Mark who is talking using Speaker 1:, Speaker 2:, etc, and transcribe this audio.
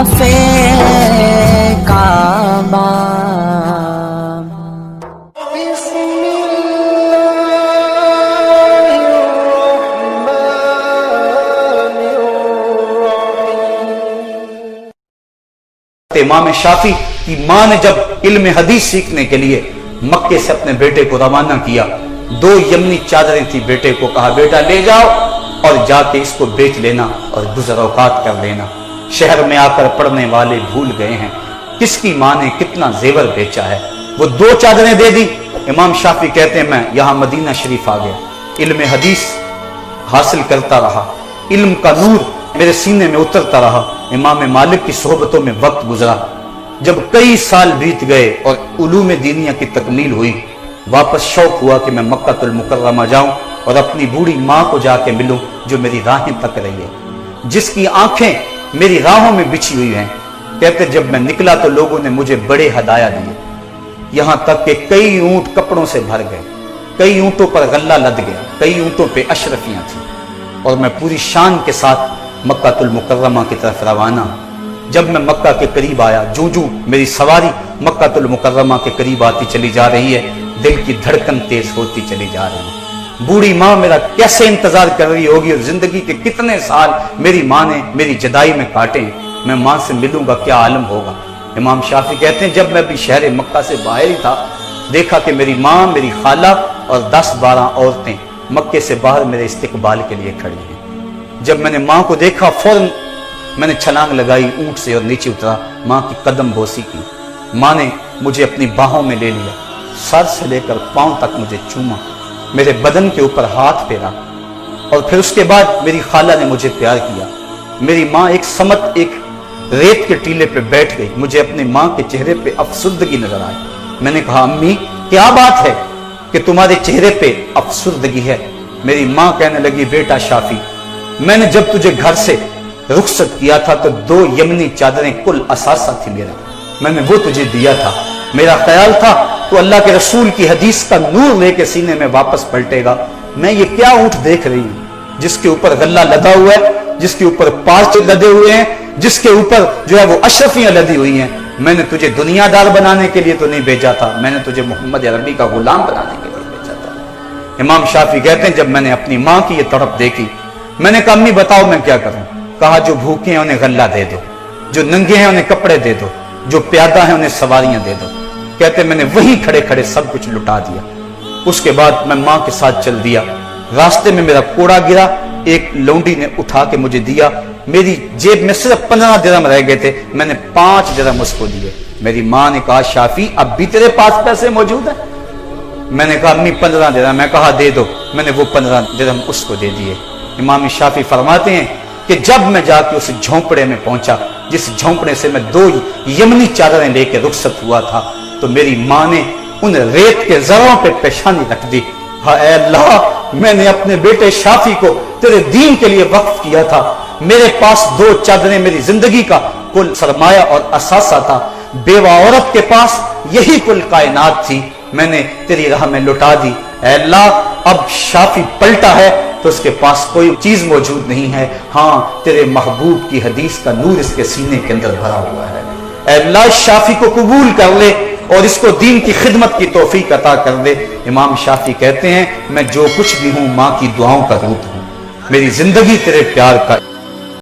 Speaker 1: मुस्तफे काबा।
Speaker 2: इमाम शाफी की मां ने जब इल्म हदीस सीखने के लिए मक्के से अपने बेटे को रवाना किया, 2 यमनी चादरें थी, बेटे को कहा बेटा ले जाओ और जाके इसको बेच लेना और गुज़र औकात कर लेना। शहर में आकर पढ़ने वाले भूल गए हैं किसकी मां ने कितना जेवर बेचा है। वो 2 चादरें दे दी। इमाम शाफी कहते हैं मैं यहां मदीना शरीफ आ गया, इल्म हदीस हासिल करता रहा, इल्म का नूर मेरे सीने में उतरता रहा। इमाम मालिक की सोहबतों में वक्त गुजरा। जब कई साल बीत गए और उलूम दीनिया की तकमील हुई, वापस शौक हुआ कि मैं मक्कातुल मुकर्रमा जाऊं और अपनी बूढ़ी मां को जाके मिलूं जो मेरी राहें तक रही है, जिसकी आंखें मेरी राहों में बिछी हुई हैं। कहते जब मैं निकला तो लोगों ने मुझे बड़े हदाया दिए, यहां तक कि कई ऊंट कपड़ों से भर गए, कई ऊंटों पर गल्ला लद गया, कई ऊंटों पे अशरफियां थी और मैं पूरी शान के साथ मक्कातुल मुकर्रमा की तरफ रवाना। जब मैं मक्का के करीब आया, जूं जूं मेरी सवारी मक्कातुल मुकर्रमा के करीब आती चली जा रही है, दिल की धड़कन तेज होती चली जा रही है। बूढ़ी मां मेरा कैसे इंतजार कर रही होगी और जिंदगी के कितने साल मेरी मां ने मेरी जुदाई में काटे। मैं मां से मिलूंगा, क्या आलम होगा। इमाम शाफी कहते हैं जब मैं भी शहर मक्का से बाहर ही था, देखा कि मेरी मां, मेरी खाला और 10-12 औरतें मक्के से बाहर मेरे इस्तकबाल के लिए खड़ी हैं। जब मैंने मां को देखा फौरन मैंने छलांग लगाई, ऊंट से और नीचे उतरा, मां की कदम बोसी की। मां ने मुझे अपनी बाहों में ले लिया, सर से लेकर पांव तक मुझे चूमा, मेरे बदन के ऊपर हाथ फेरा और फिर उसके बाद मेरी खाला ने मुझे प्यार किया। मेरी मां एक समत एक रेत के टीले पे बैठ गई। मुझे अपनी मां के चेहरे पे अफसुर्दगी नजर आई। मैंने कहा अम्मी क्या बात है कि तुम्हारे चेहरे पे अफसुर्दगी है। मेरी मां कहने लगी बेटा शाफी, मैंने जब तुझे घर से रुखसत किया था तो 2 यमनी चादरें कुल असासा थी मेरा, मैंने वो तुझे दिया था। मेरा ख्याल था तो अल्लाह के रसूल की हदीस का नूर लेके सीने में वापस पलटेगा। मैं ये क्या ऊंट देख रही हूं जिसके ऊपर गल्ला लदा हुआ है, जिसके ऊपर पार्च लदे हुए हैं, जिसके ऊपर जो है वो अशरफियां लदी हुई हैं। मैंने तुझे दुनियादार बनाने के लिए तो नहीं भेजा था, मैंने तुझे मोहम्मद अरबी का गुलाम बनाने के लिए भेजा था। इमाम शाफी कहते हैं जब मैंने अपनी मां की ये तड़प देखी, मैंने कहा अम्मी बताओ मैं क्या करूं। कहा जो भूखे हैं उन्हें गल्ला दे दो, जो नंगे हैं उन्हें कपड़े दे दो, जो प्यादा है उन्हें सवारियां दे दो। कहते मैंने वहीं खड़े खड़े सब कुछ लुटा दिया। उसके बाद मैं मां के साथ चल दिया। रास्ते में मेरा कोड़ा गिरा, एक लौंडी ने उठा के मुझे दिया। मेरी जेब में सिर्फ 15 दिरहम रह गए थे, मैंने 5 दिरहम उसको दिए। मेरी मां ने कहा शाफी अब भी तेरे पास पैसे मौजूद है। मैंने कहा अम्मी 15 दिरहम। मैं कहा दे दो। मैंने वो 15 दिरहम उसको दे दिए। इमाम शाफी फरमाते हैं कि जब मैं जाके उस झोंपड़े में पहुंचा जिस झोंपड़े से मैं 2 यमनी चादरें लेके रुखसत हुआ था, तो मेरी मां ने उन रेत के जरों पे पेशानी रख दी। हाँ ऐ अल्लाह, मैंने अपने बेटे शाफी को तेरे दीन के लिए वक्फ किया था। मेरे पास 2 चादरें मेरी जिंदगी का कुल सरमाया और असासा था। बेवा औरत के पास यही कुल कायनात थी, मैंने तेरी राह में लुटा दी। ऐ अल्लाह, अब शाफी पलटा है तो उसके पास कोई चीज मौजूद नहीं है। हाँ, तेरे महबूब की हदीस का नूर इसके सीने के अंदर भरा हुआ है। ऐ अल्लाह, शाफी को कबूल कर ले और इसको दीन की खिदमत की तौफीक अता कर दे। इमाम शाफी कहते हैं मैं जो कुछ भी हूं मां की दुआओं का रूप हूं, मेरी जिंदगी तेरे प्यार का